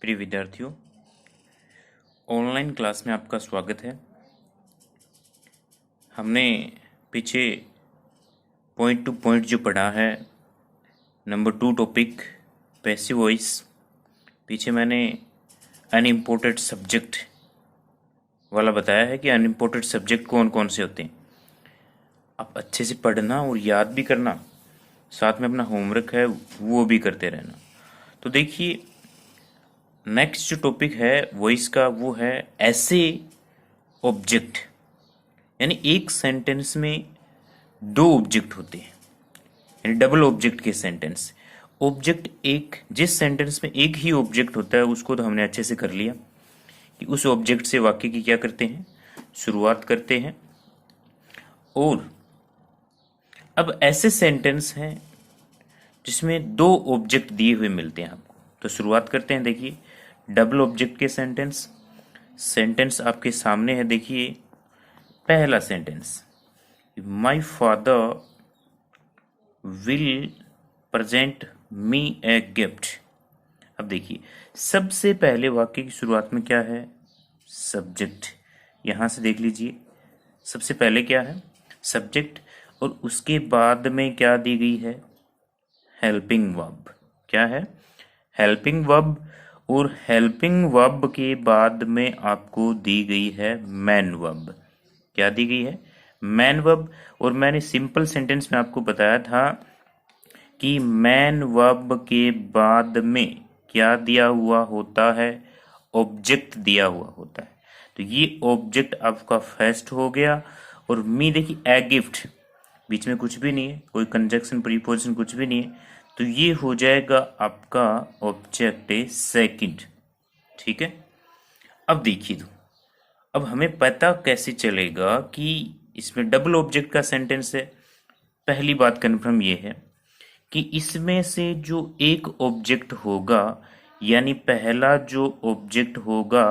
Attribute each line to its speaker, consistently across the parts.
Speaker 1: प्रिय विद्यार्थियों, online class में आपका स्वागत है। हमने पीछे पॉइंट टू पॉइंट जो पढ़ा है, नंबर 2 टॉपिक पैसिव वॉइस। पीछे मैंने अनइम्पोर्टेड सब्जेक्ट वाला बताया है कि अनइम्पोर्टेड सब्जेक्ट कौन कौन से होते हैं। आप अच्छे से पढ़ना और याद भी करना, साथ में अपना होमवर्क है वो भी करते रहना। तो देखिए, नेक्स्ट जो टॉपिक है वॉइस का वो है ऐसे ऑब्जेक्ट, यानी एक सेंटेंस में दो ऑब्जेक्ट होते हैं, यानी डबल ऑब्जेक्ट के सेंटेंस। ऑब्जेक्ट एक, जिस सेंटेंस में एक ही ऑब्जेक्ट होता है उसको तो हमने अच्छे से कर लिया कि उस ऑब्जेक्ट से वाक्य की क्या करते हैं, शुरुआत करते हैं। और अब ऐसे सेंटेंस हैं जिसमें दो ऑब्जेक्ट दिए हुए मिलते हैं आपको, तो शुरुआत करते हैं। देखिए, डबल ऑब्जेक्ट के सेंटेंस। सेंटेंस आपके सामने है, देखिए पहला sentence, my father will present me A gift. अब देखिए, सबसे पहले वाक्य की शुरुआत में क्या है, सब्जेक्ट। यहां से देख लीजिए, सबसे पहले क्या है, सब्जेक्ट, और उसके बाद में क्या दी गई है, हेल्पिंग वर्ब। क्या है, हेल्पिंग वर्ब। और हेल्पिंग वर्ब के बाद में आपको दी गई है मैन वर्ब। क्या दी गई है, मैन वर्ब। और मैंने सिंपल सेंटेंस में आपको बताया था कि मैन वर्ब के बाद में क्या दिया हुआ होता है, ऑब्जेक्ट दिया हुआ होता है। तो ये ऑब्जेक्ट आपका फर्स्ट हो गया। और मी देखिए, ए गिफ्ट, बीच में कुछ भी नहीं है, कोई कंजक्शन प्रीपोजिशन कुछ भी नहीं है, तो ये हो जाएगा आपका ऑब्जेक्ट सेकंड। ठीक है। अब देखिए, तो अब हमें पता कैसे चलेगा कि इसमें डबल ऑब्जेक्ट का सेंटेंस है। पहली बात कन्फर्म ये है कि इसमें से जो एक ऑब्जेक्ट होगा, यानी पहला जो ऑब्जेक्ट होगा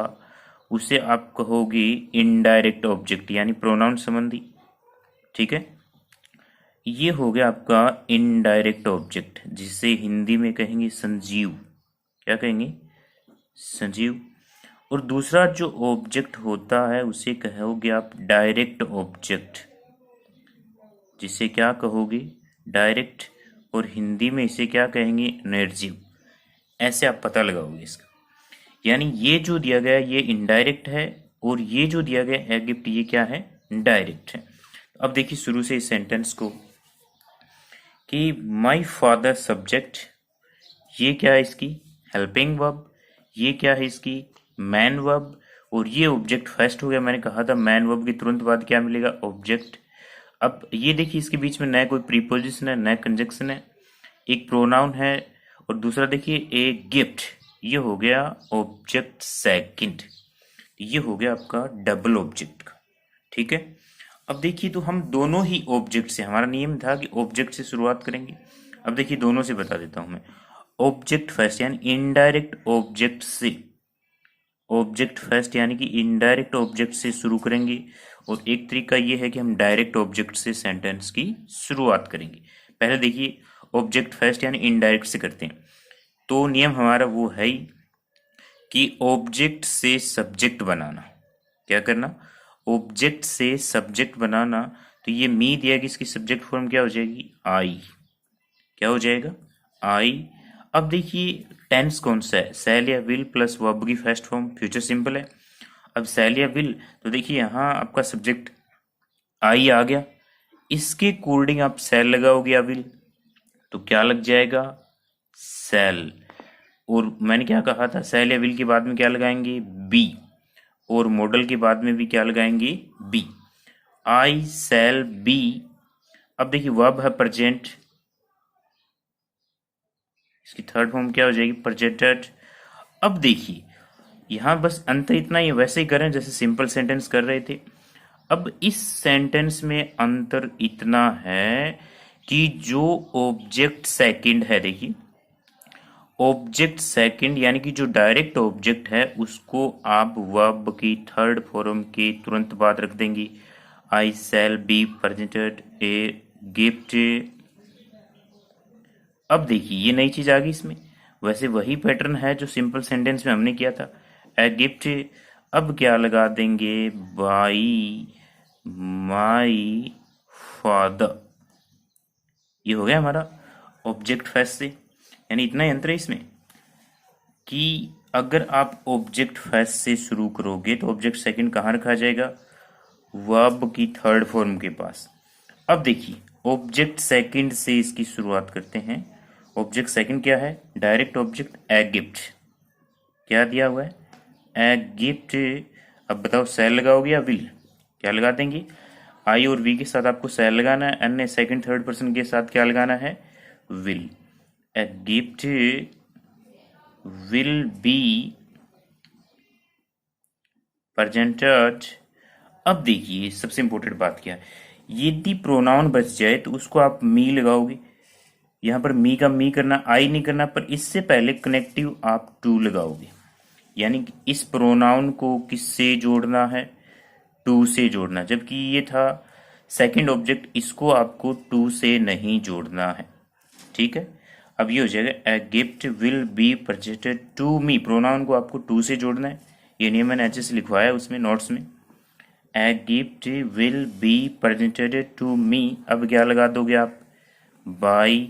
Speaker 1: उसे आप कहोगे इनडायरेक्ट ऑब्जेक्ट, यानी प्रोनाउन संबंधी। ठीक है, ये हो गया आपका इनडायरेक्ट ऑब्जेक्ट, जिसे हिंदी में कहेंगे संजीव। क्या कहेंगे, संजीव। और दूसरा जो ऑब्जेक्ट होता है उसे कहोगे आप डायरेक्ट ऑब्जेक्ट, जिसे क्या कहोगे, डायरेक्ट। और हिंदी में इसे क्या कहेंगे, निर्जीव। ऐसे आप पता लगाओगे इसका। यानी ये जो दिया गया ये इनडायरेक्ट है, और ये जो दिया गया है गिफ्ट, ये क्या है, डायरेक्ट है। अब देखिए शुरू से इस सेंटेंस को कि माई फादर सब्जेक्ट, ये क्या है इसकी, हेल्पिंग वर्ब। ये क्या है इसकी, मैन वर्ब। और ये ऑब्जेक्ट फर्स्ट हो गया, मैंने कहा था मैन वर्ब के तुरंत बाद क्या मिलेगा, ऑब्जेक्ट। अब ये देखिए, इसके बीच में नया कोई प्रीपोजिशन है, नया कंजक्शन है, एक प्रोनाउन है, और दूसरा देखिए ए गिफ्ट। ये हो गया ऑब्जेक्ट सेकंड। ये हो गया आपका डबल ऑब्जेक्ट का। ठीक है। अब देखिए, तो हम दोनों ही ऑब्जेक्ट से, हमारा नियम था कि ऑब्जेक्ट से शुरुआत करेंगे। अब देखिए, दोनों से बता देता हूं मैं। ऑब्जेक्ट फर्स्ट यानी इनडायरेक्ट ऑब्जेक्ट से, ऑब्जेक्ट फर्स्ट यानी कि इनडायरेक्ट ऑब्जेक्ट से शुरू करेंगे। और एक तरीका ये है कि हम डायरेक्ट ऑब्जेक्ट से सेंटेंस की शुरुआत करेंगे। पहले देखिए, ऑब्जेक्ट फर्स्ट यानी इनडायरेक्ट से करते हैं, तो नियम हमारा वो है ही कि ऑब्जेक्ट से सब्जेक्ट बनाना। क्या करना, ऑब्जेक्ट से सब्जेक्ट बनाना। तो ये मी दिया कि इसकी सब्जेक्ट फॉर्म क्या हो जाएगी, आई। क्या हो जाएगा, आई। अब देखिए टेंस कौन सा है, सेल या विल प्लस वर्ब की फर्स्ट फॉर्म, फ्यूचर सिंपल है। अब सेल या विल, तो देखिए यहाँ आपका सब्जेक्ट आई आ गया, इसके कोडिंग आप सेल लगाओगे या विल, तो क्या लग जाएगा, सेल। और मैंने क्या कहा था, सेल या विल के बाद में क्या लगाएंगे, बी। और मॉडल के बाद में भी क्या लगाएंगे, बी। आई सेल बी। अब देखिए वर्ब है प्रेजेंट, इसकी थर्ड फॉर्म क्या हो जाएगी, प्रेजेंटेड। अब देखिए यहां बस अंतर इतना ही, वैसे ही करें जैसे सिंपल सेंटेंस कर रहे थे। अब इस सेंटेंस में अंतर इतना है कि जो ऑब्जेक्ट सेकंड है, देखिए ऑब्जेक्ट सेकंड यानी कि जो डायरेक्ट ऑब्जेक्ट है उसको आप वर्ब की थर्ड फॉर्म के तुरंत बाद रख देंगे। I shall be presented a gift. अब देखिए ये नई चीज आ गई इसमें, वैसे वही पैटर्न है जो सिंपल सेंटेंस में हमने किया था, ए गिफ्ट। अब क्या लगा देंगे, बाई माई फादर। ये हो गया हमारा ऑब्जेक्ट फेस से। यानी इतना ही अंतर है इसमें कि अगर आप ऑब्जेक्ट फेस से शुरू करोगे तो ऑब्जेक्ट सेकंड कहाँ रखा जाएगा, वर्ब की थर्ड फॉर्म के पास। अब देखिए ऑब्जेक्ट सेकंड से इसकी शुरुआत करते हैं। ऑब्जेक्ट सेकंड क्या है, डायरेक्ट ऑब्जेक्ट ए गिफ्ट। क्या दिया हुआ है, ए गिफ्ट। अब बताओ सेल लगाओगे या विल, क्या लगा देंगे, आई और वी के साथ आपको सेल लगाना है, अन्य सेकंड थर्ड पर्सन के साथ क्या लगाना है, will. A gift will be presented. अब देखिए सबसे इंपॉर्टेंट बात क्या है, यदि प्रोनाउन बच जाए तो उसको आप मी लगाओगे। यहां पर मी का मी करना, आई नहीं करना, पर इससे पहले कनेक्टिव आप टू लगाओगे। यानी कि इस प्रोनाउन को किससे जोड़ना है, टू से जोड़ना, जबकि ये था सेकंड ऑब्जेक्ट, इसको आपको टू से नहीं जोड़ना है। ठीक है, अब ये हो जाएगा a gift will be presented to me. Pronoun को आपको टू से जोड़ना है, ये नियम मैंने अच्छे से लिखवाया उसमें नोट्स में। A gift will be presented to me. अब क्या लगा दोगे आप, बाई,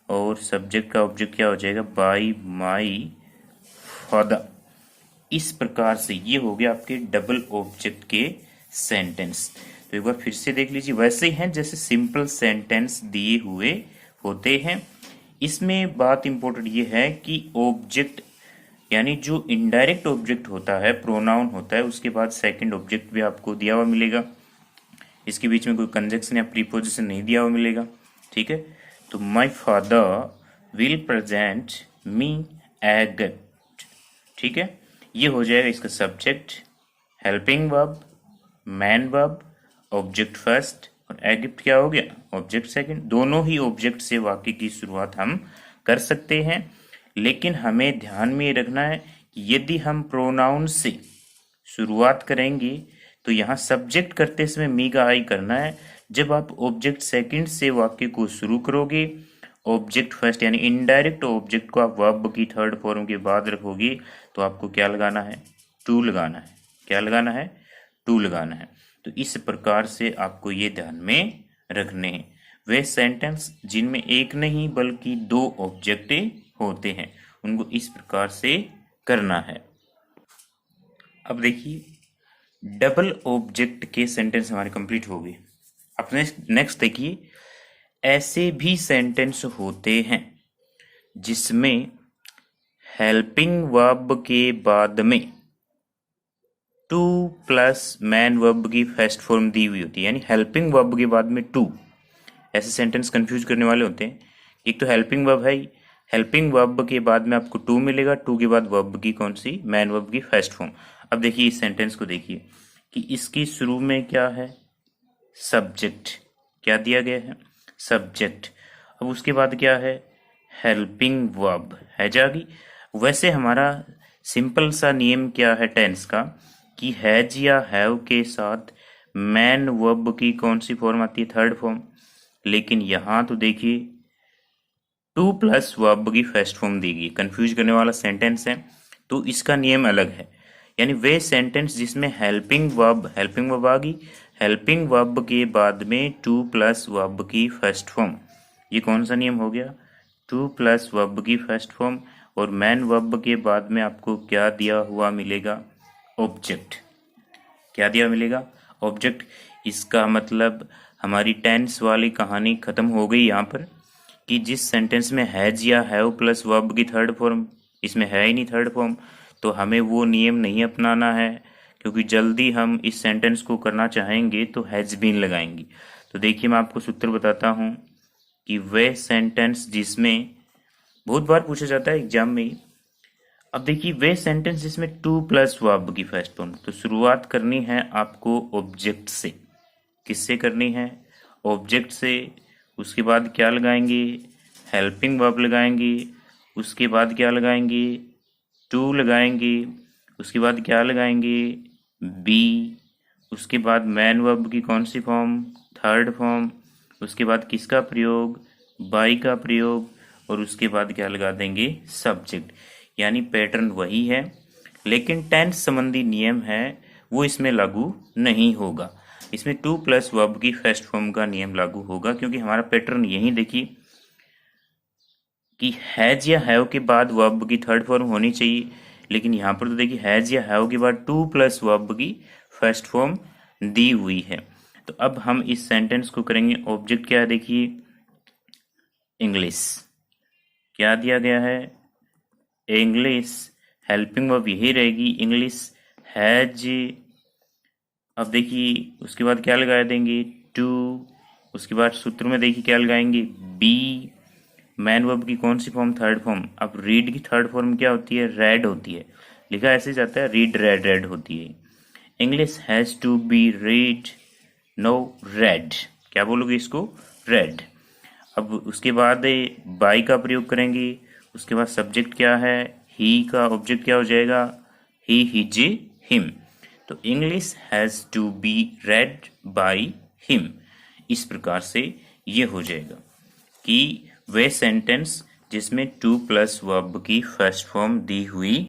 Speaker 1: और सब्जेक्ट का ऑब्जेक्ट क्या हो जाएगा, बाई माई फादर। इस प्रकार से ये हो गया आपके डबल ऑब्जेक्ट के सेंटेंस। तो एक बार फिर से देख लीजिए, वैसे ही हैं जैसे सिंपल सेंटेंस दिए हुए होते हैं। इसमें बात इंपॉर्टेंट ये है कि ऑब्जेक्ट यानी जो इनडायरेक्ट ऑब्जेक्ट होता है, प्रोनाउन होता है, उसके बाद सेकंड ऑब्जेक्ट भी आपको दिया हुआ मिलेगा। इसके बीच में कोई कंजक्शन या प्रीपोजिशन नहीं दिया हुआ मिलेगा। ठीक है, तो my father will present me a gift. ठीक है, ये हो जाएगा इसका subject, helping verb, man verb, object first, और ए गिफ्ट क्या हो गया, ऑब्जेक्ट सेकंड। दोनों ही ऑब्जेक्ट से वाक्य की शुरुआत हम कर सकते हैं, लेकिन हमें ध्यान में ये रखना है कि यदि हम प्रोनाउन से शुरुआत करेंगे तो यहाँ सब्जेक्ट करते समय मी का आई करना है। जब आप ऑब्जेक्ट सेकंड से वाक्य को शुरू करोगे, ऑब्जेक्ट फर्स्ट यानी इनडायरेक्ट ऑब्जेक्ट को आप वर्ब की थर्ड फॉर्म के बाद रखोगे, तो आपको क्या लगाना है, टू लगाना है। क्या लगाना है, टू लगाना है। तो इस प्रकार से आपको ये ध्यान में रखने हैं। वे सेंटेंस जिनमें एक नहीं बल्कि दो ऑब्जेक्ट होते हैं, उनको इस प्रकार से करना है। अब देखिए डबल ऑब्जेक्ट के सेंटेंस हमारे कंप्लीट हो गए। अब नेक्स्ट देखिए, ऐसे भी सेंटेंस होते हैं जिसमें हेल्पिंग वर्ब के बाद में टू प्लस मैन वर्ब की फर्स्ट फॉर्म दी हुई होती है। यानी हेल्पिंग वर्ब के बाद में टू, ऐसे सेंटेंस कंफ्यूज करने वाले होते हैं। एक तो हेल्पिंग वर्ब है, हेल्पिंग वर्ब के बाद में आपको टू मिलेगा, टू के बाद वर्ब की कौन सी, मैन वर्ब की फर्स्ट फॉर्म। अब देखिए इस सेंटेंस को देखिए कि इसकी शुरू में क्या है, सब्जेक्ट। क्या दिया गया है, सब्जेक्ट। अब उसके बाद क्या है, हेल्पिंग वर्ब है जागी। वैसे हमारा सिंपल सा नियम क्या है टेंस का, कि हैज या हैव के साथ मैन वर्ब की कौन सी फॉर्म आती है, थर्ड फॉर्म। लेकिन यहां तो देखिए टू प्लस वर्ब की फर्स्ट फॉर्म दी गई, कंफ्यूज करने वाला सेंटेंस है, तो इसका नियम अलग है। यानी वे सेंटेंस जिसमें हेल्पिंग वर्ब आ गई, हेल्पिंग वर्ब के बाद में टू प्लस वर्ब की फर्स्ट फॉर्म, ये कौन सा नियम हो गया, टू प्लस वर्ब की फर्स्ट फॉर्म, और मैन वर्ब के बाद में आपको क्या दिया हुआ मिलेगा, ऑब्जेक्ट। क्या दिया मिलेगा, ऑब्जेक्ट। इसका मतलब हमारी टेंस वाली कहानी खत्म हो गई यहाँ पर, कि जिस सेंटेंस में हैज या हैव प्लस वर्ब की थर्ड फॉर्म, इसमें है ही नहीं थर्ड फॉर्म, तो हमें वो नियम नहीं अपनाना है, क्योंकि जल्दी हम इस सेंटेंस को करना चाहेंगे तो हैज बीन लगाएंगे। तो देखिए मैं आपको सूत्र बताता हूँ कि वे सेंटेंस जिसमें, बहुत बार पूछा जाता है एग्जाम में ही। अब देखिए वे सेंटेंस जिसमें टू प्लस वर्ब की फर्स्ट फॉर्म, तो शुरुआत करनी है आपको ऑब्जेक्ट से। किससे करनी है, ऑब्जेक्ट से। उसके बाद क्या लगाएंगे, हेल्पिंग वर्ब लगाएंगे। उसके बाद क्या लगाएंगे, टू लगाएंगे। उसके बाद क्या लगाएंगे, बी। उसके बाद मैन वर्ब की कौन सी फॉर्म, थर्ड फॉर्म। उसके बाद किसका प्रयोग, बाई का प्रयोग। और उसके बाद क्या लगा देंगे, सब्जेक्ट। यानी पैटर्न वही है, लेकिन टेंस संबंधी नियम है वो इसमें लागू नहीं होगा। इसमें टू प्लस वर्ब की फर्स्ट फॉर्म का नियम लागू होगा, क्योंकि हमारा पैटर्न यही देखिए कि हैज या हैव के बाद वर्ब की थर्ड फॉर्म होनी चाहिए, लेकिन यहाँ पर तो देखिए हैज या हैव के बाद टू प्लस वर्ब की फर्स्ट फॉर्म दी हुई है। तो अब हम इस सेंटेंस को करेंगे, ऑब्जेक्ट क्या है देखिए, इंग्लिश। क्या दिया गया है, इंग्लिश। हेल्पिंग वर्ब यही रहेगी, इंग्लिश हैज। अब देखिए उसके बाद क्या लगा देंगे, टू। उसके बाद सूत्र में देखिए क्या लगाएंगे, बी। मैन वर्ब की कौन सी फॉर्म, थर्ड फॉर्म। अब रीड की थर्ड फॉर्म क्या होती है, रेड होती है। लिखा ऐसे जाता है, रीड रेड, रेड होती है। English has to be read, no red. क्या बोलोगे इसको, रेड। अब उसके बाद बाय का प्रयोग करेंगे। उसके बाद सब्जेक्ट क्या है, ही का ऑब्जेक्ट क्या हो जाएगा, ही, हिज, हिम। तो English has to be read by him. इस प्रकार से ये हो जाएगा कि वे सेंटेंस जिसमें टू प्लस वर्ब की फर्स्ट फॉर्म दी हुई